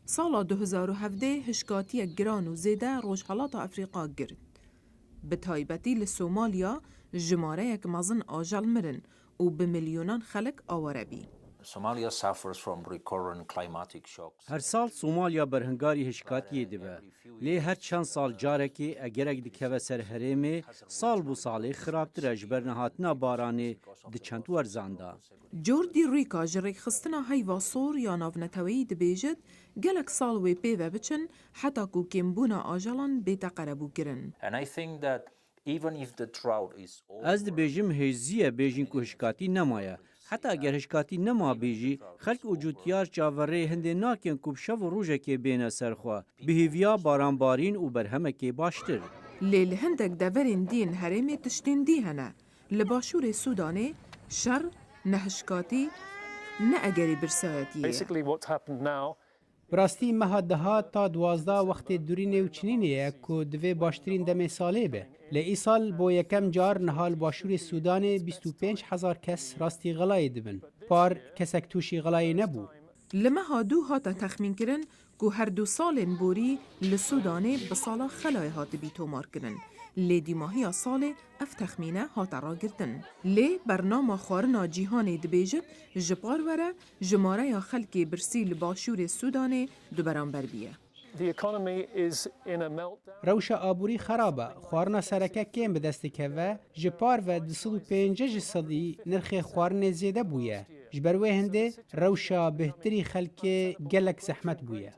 سالا 2017 هشکاتی گران و زیده روشحالات افریقا گرد. به تایبەتی لە سۆمالیا ژمارەیەک مەزن ئاژەڵ مرن و به میلیۆنان خەڵک ئاوارە بی. هر سال سومالیا برهنگاری هشکاتی دبه. لی هر چند سال جارکی اگرک دکوه سر هرمه سال بو سالی خرابتر اجبر نهاتنا بارانی دچند ورزاندا. جوردی ریکا جریک خستنا هیوا سور یا ناونتوی دبیجد گلک سال وی پیوه بچن حتی کو کمبونا آجالان بیتا قربو گرن. از دبیجم هزیه بیجین که هشکاتی نمایه. حتی اگر هشکاتی نما بیجی خلق وجودیار جاوره هنده ناکن کبشا و روژه که بین سرخوا بهیویا بارانبارین و برهمه که باشتر. لیل هندک دورین دین هرمی تشتین دی هنه. لباشور سودانه شر نه هشکاتی نه اگری برسایتیه. براستی مهادها تا 12 وقت دورینه و چنینه که دوی باشترین دم ساله به. لی سال با یکم جار نهال باشور سودان 25,000 کس راستی غلای دبن. پار کسک توشی غلای نبو. لمهادو هاتا تخمین کرن که هر 2 سالن بوری لسودانه بسالا خلای هات بی تومار کرن. لی دیماهی سال اف تخمینه هاتا را گردن. لی برنامه خارنا جیهان دبیجت جبار وره جماره یا خلکی برسی لباشور سودانه دو برانبر بیه. روش آبوری خرابه. خوارنا سرکه کم به دست که و جپار و 250 سالی نرخ خوارن زیده بویه. جبروه هنده روشا بهتری خلک گلک زحمت بویه.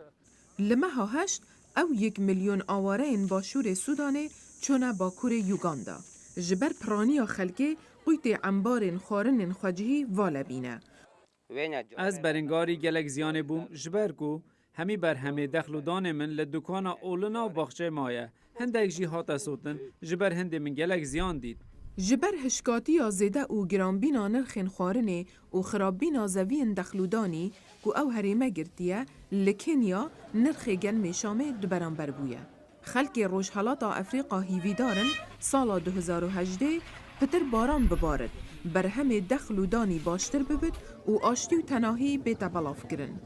لمها هشت او 1 میلیون آواره این باشور سودانه چونه باکور یوگاندا. جبر پرانی خلکه قویت انبارین خارن خواجهی والا بینه. از برنگاری گلک زیانه بوم جبر کو همی بر همه دخل و دان من لدکان اولنا و باخچه مایه. هندک جی هاتا سوتن جبر هند من گلک زیان دید. جبر هشکاتی یا زیده او گرانبینا نرخین خارنه و خرابینا زوین دخلودانی که او هریمه گرتیه لکنیا نرخ گلم شامه دبرانبر بویه. خلک روشحالاتا افریقا هیویدارن سالا 2018 پتر باران ببارد بر همه دخلودانی باشتر ببید و آشتی و تناهی بیتا بلاف کرن.